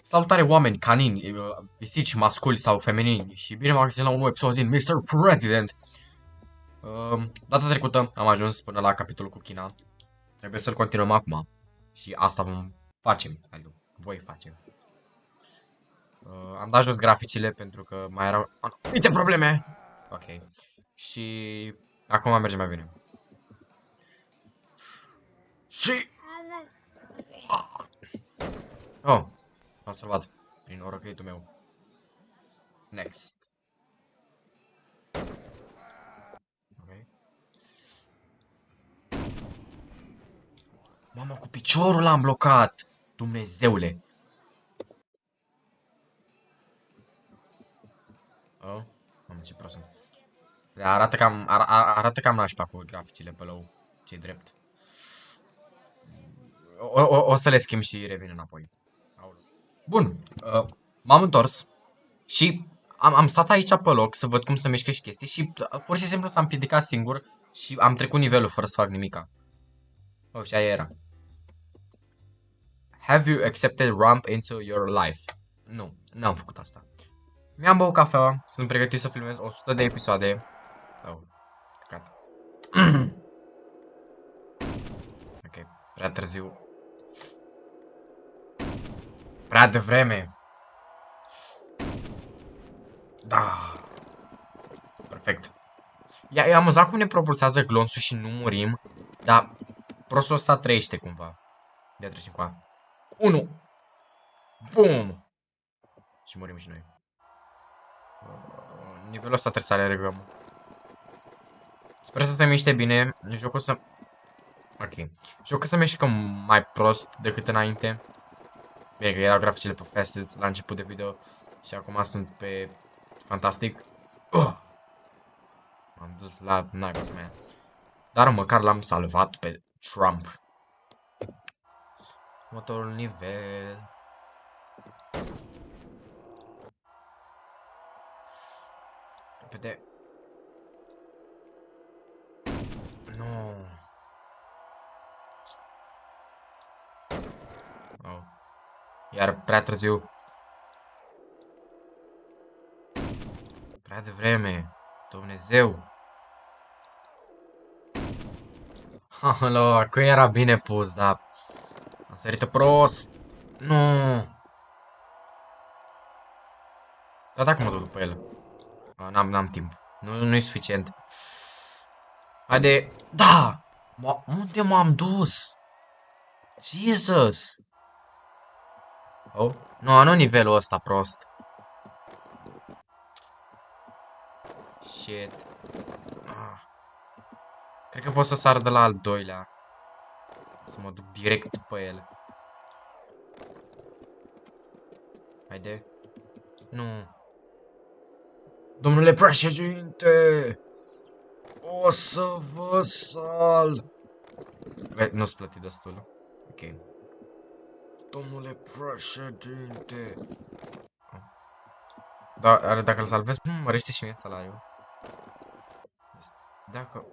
Salutare oameni, canini, pisici, masculi sau feminini și bine m-am găsit la un nou episod din Mr. President. Data trecută am ajuns până la capitolul cu China. Trebuie să-l continuăm acum. Și asta vom face, adică voi face. Am dat jos graficile pentru că mai erau anumite probleme. Ok. Și acum merge mai bine. Și... Oh, am salvat prin orocăitul meu. Next. Ok. Mamă, cu piciorul l-am blocat! Dumnezeule! Oh, mamă, ce prost sunt. Arată cam nașpa cu graficile pe low. Ce-i drept. O să le schimb și revin înapoi. Bun, m-am întors și am stat aici pe loc să văd cum se mișcă și chestii și pur și simplu s-am împiedicat singur și am trecut nivelul fără să fac nimica. Oh, și aia era. Have you accepted ramp into your life? Nu, n-am făcut asta. Mi-am băut cafea, sunt pregătit să filmez 100 de episoade. Oh, căcat. Ok, prea târziu. Prea devreme. Da. Perfect. E amuzat cum ne propulsează glonțul și nu murim, dar prostul ăsta trăiește cumva. De trecem cu a. 1. Bum! Și murim și noi. Nivelul ăsta trebuie să alergăm. Sper să se miște bine. Jocul să... Ok. Jocul să mișcă mai prost decât înainte. Bine că erau graficele pe fastest la început de video. Și acum sunt pe fantastic. M-am dus la naiba mea. Dar măcar l-am salvat pe Trump. Următorul nivel. Repede. Nu. Oh. Iar prea târziu. Prea devreme. Dumnezeu. Alo, acum era bine pus, dar... Am sărit-o prost. Nu. Da, dacă mă duc după el. N-am timp. Nu-i suficient. Haide. Da! Unde m-am dus? Jesus! Oh? Nu nivelul ăsta prost. Shit. Cred că pot să sar de la al doilea. Să mă duc direct pe el. Haide. Nu. Domnule președinte! O să vă sal! Nu-ți plăti destul. Ok. Domnule președinte! Da, dacă îl salvez, mărește și mie salariul. Dacă...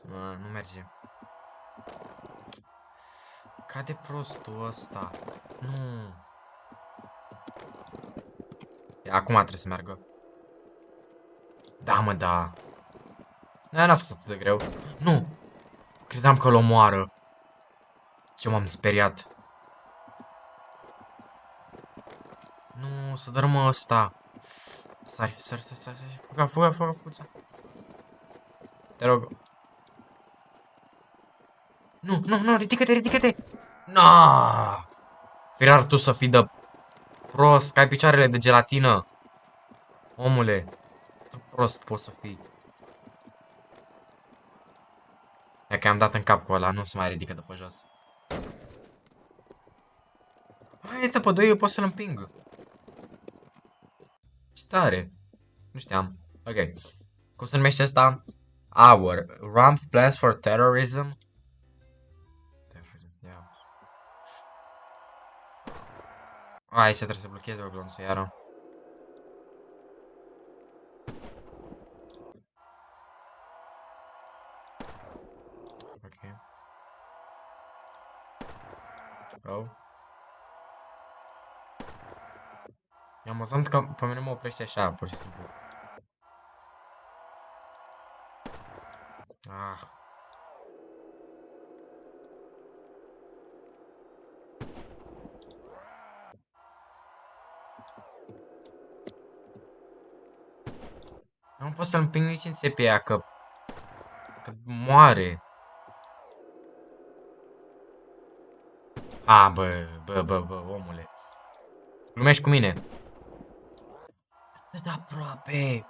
Nu merge. Cade prostul ăsta. Nu. Acum trebuie să meargă. Da, mă, da. N-a fost atât de greu. Nu! Credeam că-l omoară. Ce m-am speriat. Nu, să dărâmă ăsta. Sari. Fuga. Te rog. Nu, ridică-te. Na! Firar tu să fii de prost, că ai picioarele de gelatină. Omule. Tu prost poți să fii. E că am dat în cap cu ăla, nu se mai ridică de pe jos. Hai, pe 2 eu pot să-l împing. Ce tare. Nu știam. Ok. Cum se numește asta? Our Ramp Plans for Terrorism. Yeah. Aici trebuie să blocheze o glonțul iară. Ok. Oh. E amuzant că pe mine mă oprește așa, pur și simplu. Ah. Nu pot să-l împing nici în sepia, că moare. A, bă, omule. Glumești cu mine. Atât de aproape.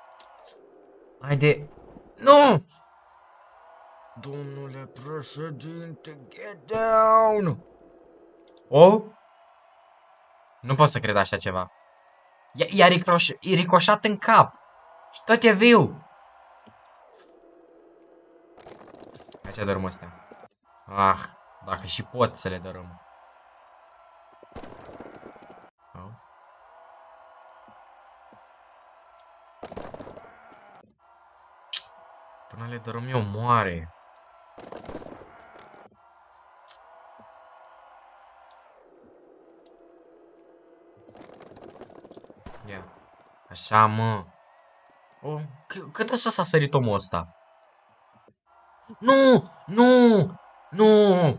Haide. Nu! Domnule președinte, get down! Oh? Nu pot să cred așa ceva. I-a ricoșat în cap. Și tot e viu. Hai să dărâm astea. Ah, dacă și pot să le dărâm. Oh. Până le dărâm eu moare. Ia. Așa, mă. Oh, cât de sus a sărit omul ăsta? Nu! Nu! Nu!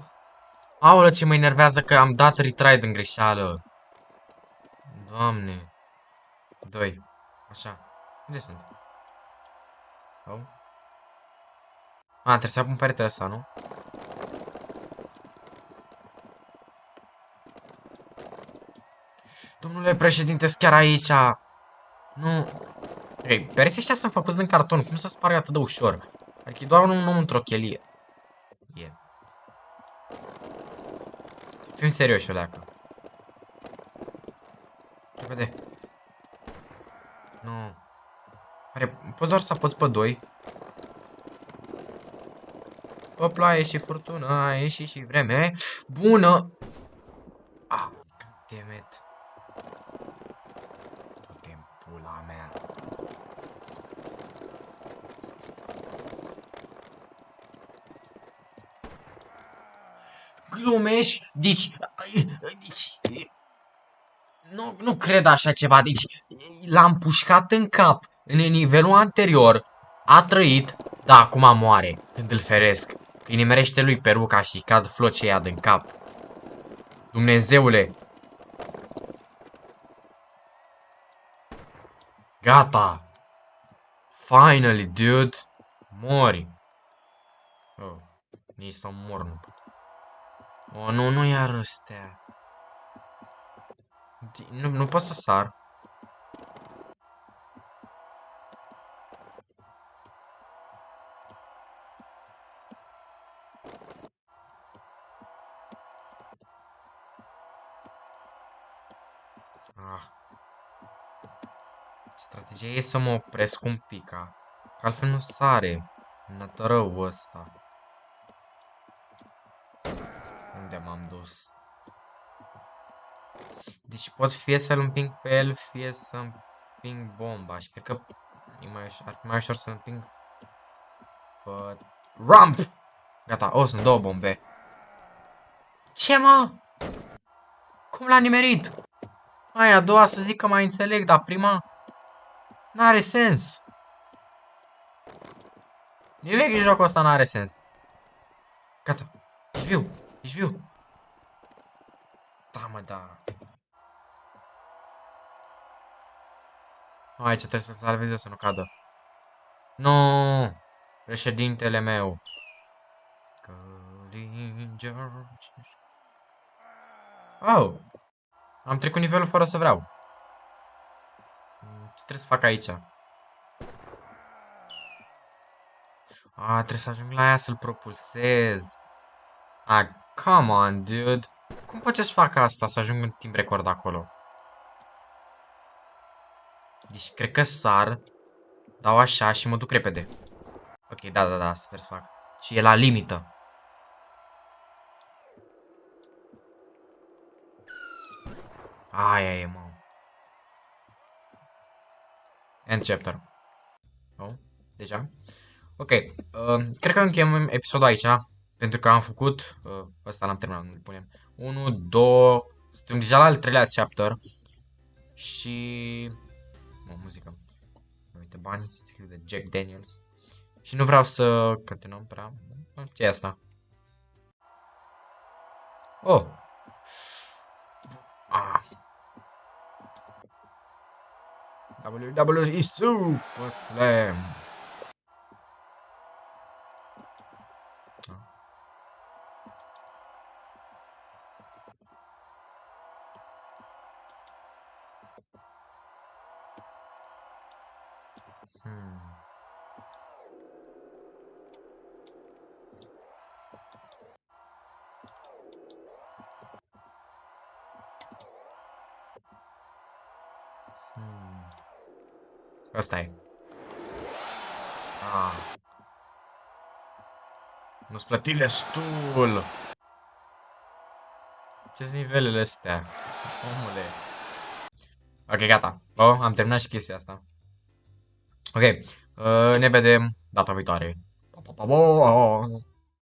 Aolă, ce mă enervează că am dat retry din greșeală. Doamne. 2. Așa. Unde sunt? Oh. Trebuie să apun peretele ăsta, nu? Domnule președinte, chiar aici. Nu. Ok, pereții ăștia sunt făcuți din carton. Cum să spargă atât de ușor? Adică e doar un om într-o chelie. E. Să fim serioși, o leacă. Repede. Nu. Poți doar să apăs pe 2. Pe ploaie și furtună a ieșit și vreme bună. Ah, goddammit. Du-te în pula mea. Glumești? Deci, nu cred așa ceva. Deci, l-am pușcat în cap. În nivelul anterior a trăit, dar acum moare când îl feresc. Că îi nimerește lui peruca și cad flocii ăia din cap. Dumnezeule! Gata! Finally, dude! Mori! Oh, nici să mor nu pot. Oh, nu iar ăstea. Nu pot să sar. Ah. Strategia e să mă opresc un pic, că altfel nu sare. Nătărău ăsta. Unde m-am dus? Deci pot fie să-l împing pe el, fie să împing bomba. Și cred că ar fi mai ușor să împing pe... Ramp! Gata, sunt două bombe. Ce, mă? Cum l-a nimerit? Aia a doua să zic că mai înțeleg, dar prima... N-are sens. Nimic în jocul ăsta n-are sens. Gata. Ești viu. Ești viu. Da, mă, da. Aici trebuie să salvez eu să nu cadă. Nu! Președintele meu. Colin George. Oh! Am trecut nivelul fără să vreau. Ce trebuie să fac aici? Trebuie să ajung la ea să-l propulsez. Come on, dude. Cum poți să fac asta, să ajung în timp record acolo? Deci, cred că sar. Dau așa și mă duc repede. Ok, da, asta trebuie să fac. Și e la limită. Aia e, mă. End chapter. Oh, deja? Ok, cred că încheiem episodul aici. Pentru că am făcut, ăsta l-am terminat, nu-l punem. 1, 2... Suntem deja la al treilea chapter. Și... muzică. Uite, bani, sticlă de Jack Daniels. Și nu vreau să continuăm prea... Ce e asta? Oh! Ah! WWE Super Slam! Ah. Hmm. Hmm. Asta e. Ah. Nu-ți plătit destul! Ce sunt nivelele astea? Omule. Ok, gata. Oh, am terminat și chestia asta. Ok. Ne vedem data viitoare. Pa, pa, pa, pa.